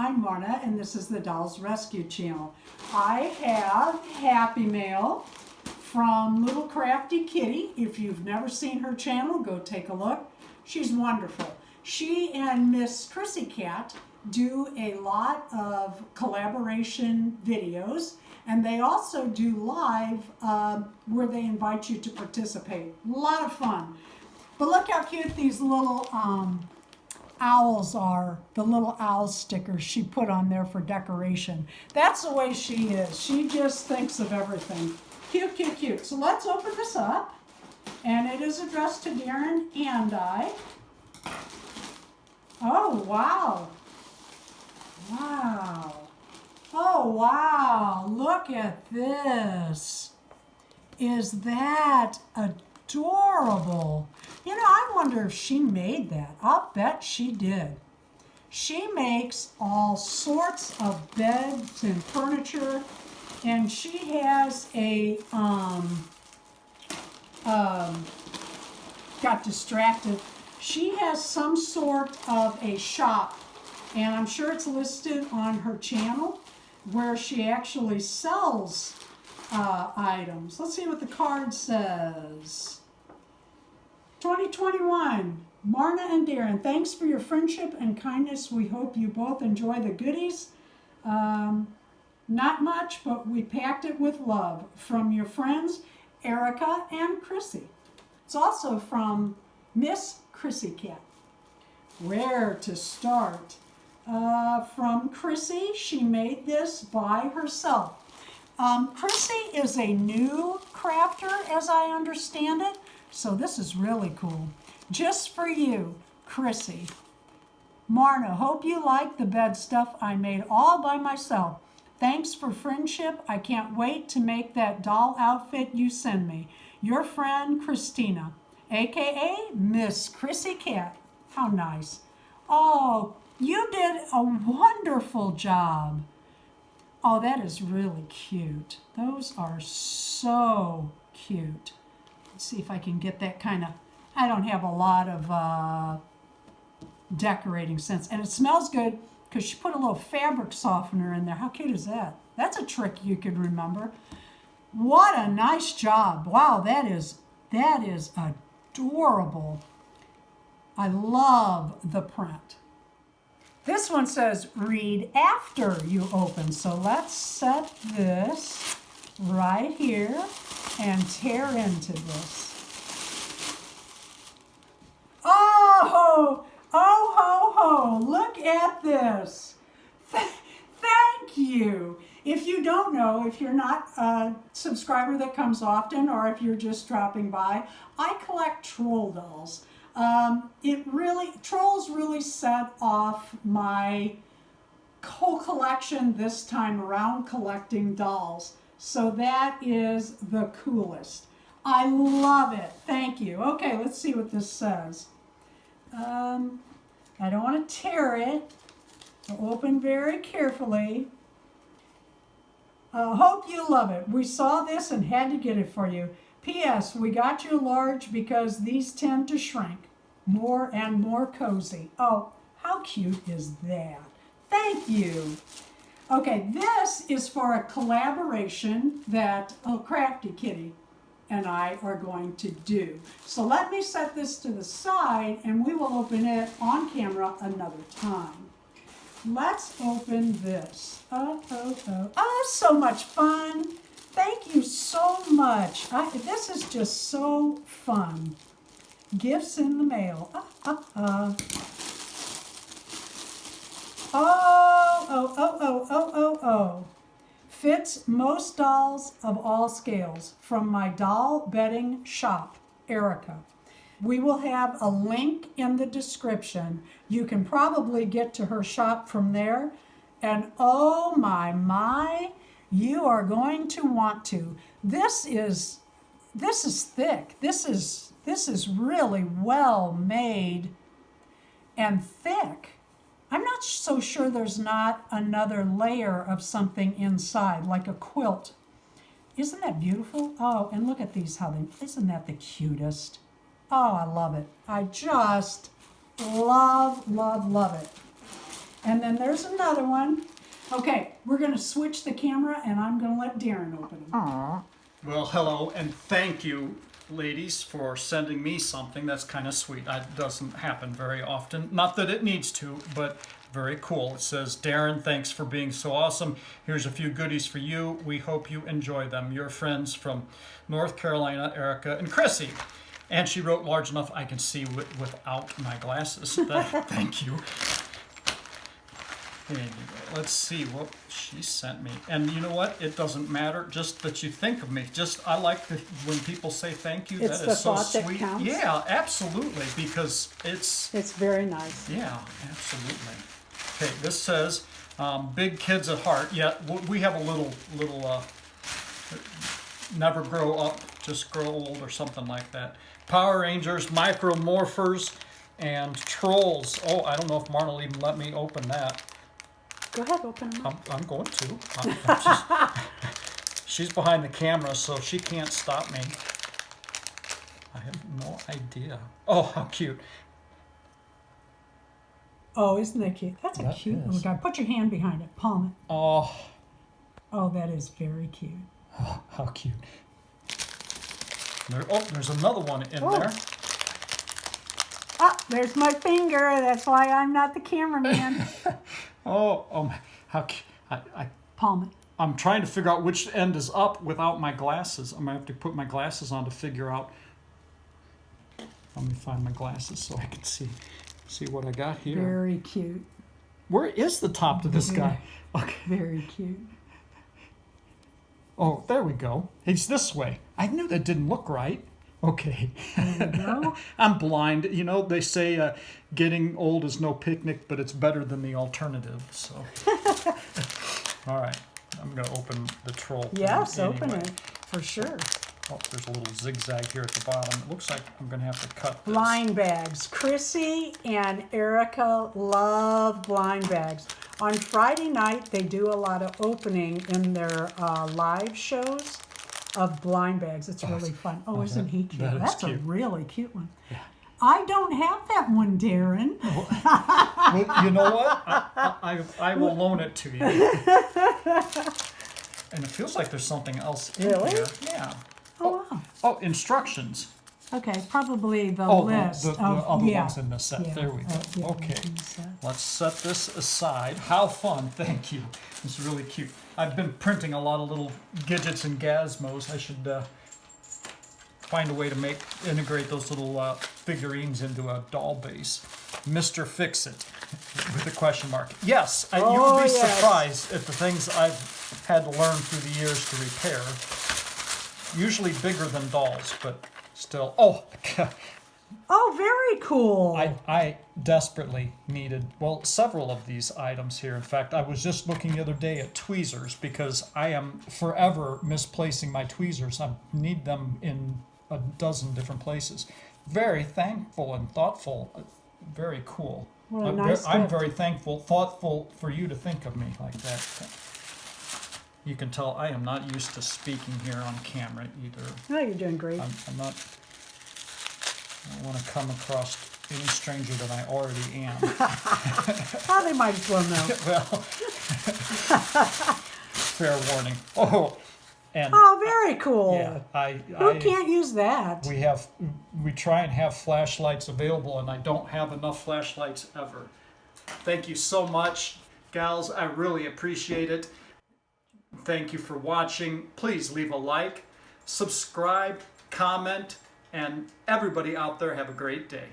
I'm Marna, and this is the Dolls Rescue Channel. I have Happy Mail from Little Crafty Kitty. If you've never seen her channel, go take a look. She's wonderful. She and Miss Chrissy Cat do a lot of collaboration videos, and they also do live where they invite you to participate. A lot of fun. But look how cute these little owls are, the little owl stickers she put on there for decoration. That's the way she is. She just thinks of everything. Cute, cute, cute. So let's open this up. And it is addressed to Darren and I. Oh, wow. Wow. Oh, wow. Look at this. Is that adorable? You know, I wonder if she made that. I'll bet she did. She makes all sorts of beds and furniture, and she has a, got distracted. She has some sort of a shop, and I'm sure it's listed on her channel, where she actually sells items. Let's see what the card says. 2021, Marna and Darren, thanks for your friendship and kindness. We hope you both enjoy the goodies. Not much, but we packed it with love. From your friends, Erica and Chrissy. It's also from Miss Chrissy Cat. Where to start? From Chrissy, she made this by herself. Chrissy is a new crafter, as I understand it. So this is really cool. Just for you, Chrissy. Marna, hope you like the bed stuff I made all by myself. Thanks for friendship. I can't wait to make that doll outfit you send me. Your friend, Christina, a.k.a. Miss Chrissy Cat. How nice. Oh, you did a wonderful job. Oh, that is really cute. Those are so cute. See if I can get that kind of, I don't have a lot of decorating sense. And it smells good because she put a little fabric softener in there. How cute is that? That's a trick you could remember. What a nice job. Wow, that is adorable. I love the print. This one says read after you open. So let's set this right here and tear into this. Oh, oh, ho, ho, look at this. Thank you. If you don't know, if you're not a subscriber that comes often, or if you're just dropping by, I collect troll dolls. Trolls really set off my whole collection this time around, collecting dolls. So that is the coolest. I love it. Thank you. Okay, let's see what this says. I don't want to tear it. I'll open very carefully. Hope you love it. We saw this and had to get it for you. P.S. We got you large because these tend to shrink. More and more cozy. Oh, how cute is that? Thank you. Okay, this is for a collaboration that Crafty Kitty and I are going to do. So let me set this to the side and we will open it on camera another time. Let's open this. Oh, so much fun. Thank you so much. This is just so fun. Gifts in the mail. Oh. Fits most dolls of all scales. From my doll bedding shop, Erica. We will have a link in the description. You can probably get to her shop from there. And oh my, you are going to want to. This is thick. This is really well made and thick. I'm not so sure there's not another layer of something inside, like a quilt. Isn't that beautiful? Oh, and look at these, isn't that the cutest? Oh, I love it. I just love it. And then there's another one. Okay, we're going to switch the camera, and I'm going to let Darren open them. Aww. Well, hello, and thank you, ladies, for sending me something. That's kind of sweet. That doesn't happen very often. Not that it needs to, but very cool. It says, Darren, thanks for being so awesome. Here's a few goodies for you. We hope you enjoy them. Your friends from North Carolina, Erica and Chrissy. And she wrote large enough I can see without my glasses. Thank you. Anyway, let's see what she sent me. And you know what? It doesn't matter. Just that you think of me. I like when people say thank you. It's that the is so thought sweet. that counts. Yeah, absolutely. Because it's very nice. yeah, absolutely. Okay, this says big kids at heart. Yeah, we have a little never grow up, just grow old or something like that. Power Rangers, Micromorphers, and Trolls. Oh, I don't know if Marna will even let me open that. Go ahead, open them up. I'm going to. She's behind the camera, so she can't stop me. I have no idea. Oh, how cute. Oh, isn't that cute? That's a That cute is. little guy. Put your hand behind it. Palm it. Oh, Oh, that is very cute. how cute. There's another one in there. Ah, there's my finger. That's why I'm not the cameraman. How cute. Palm it. I'm trying to figure out which end is up without my glasses. I'm going to have to put my glasses on to figure out. Let me find my glasses so I can see what I got here. Very cute. Where is the top to this guy? Okay. Very cute. Oh, there we go. He's this way. I knew that didn't look right. Okay. There you go. I'm blind. You know, they say getting old is no picnic, but it's better than the alternative. So, all right. I'm going to open the troll thing Yes, open anyway. it. For sure. Oh, there's a little zigzag here at the bottom. It looks like I'm going to have to cut this. Blind bags. Chrissy and Erica love blind bags. On Friday night, they do a lot of opening in their live shows of blind bags. It's really fun. Oh, isn't he cute? that is That's cute. a really cute one. I don't have that one, Darren. Well, you know what? I will loan it to you. And it feels like there's something else in Really? here. Yeah. Oh, wow. Oh, instructions. Okay, probably the Oh, list. the of, other yeah. ones in the set. Yeah, There we go. yeah, Okay. in the set. Let's set this aside. How fun. Thank you. It's really cute. I've been printing a lot of little gadgets and gizmos. I should find a way to integrate those little figurines into a doll base. Mr. Fix-It with a question mark. Yes, you would be surprised at the things I've had to learn through the years to repair. Usually bigger than dolls, but still. Oh, Oh, very cool. I desperately needed, well, several of these items here. In fact, I was just looking the other day at tweezers because I am forever misplacing my tweezers. I need them in a dozen different places. Very thankful and thoughtful. Very cool. What a nice I'm gift. very thoughtful for you to think of me like that. You can tell I am not used to speaking here on camera either. Oh, you're doing great. I'm not. I don't want to come across any stranger than I already am. Oh, they might as well know. Well, fair warning. Oh, and Oh, very cool. yeah, Who can't use that? we try and have flashlights available, and I don't have enough flashlights ever. Thank you so much, gals. I really appreciate it. Thank you for watching. Please leave a like, subscribe, comment, and everybody out there have a great day.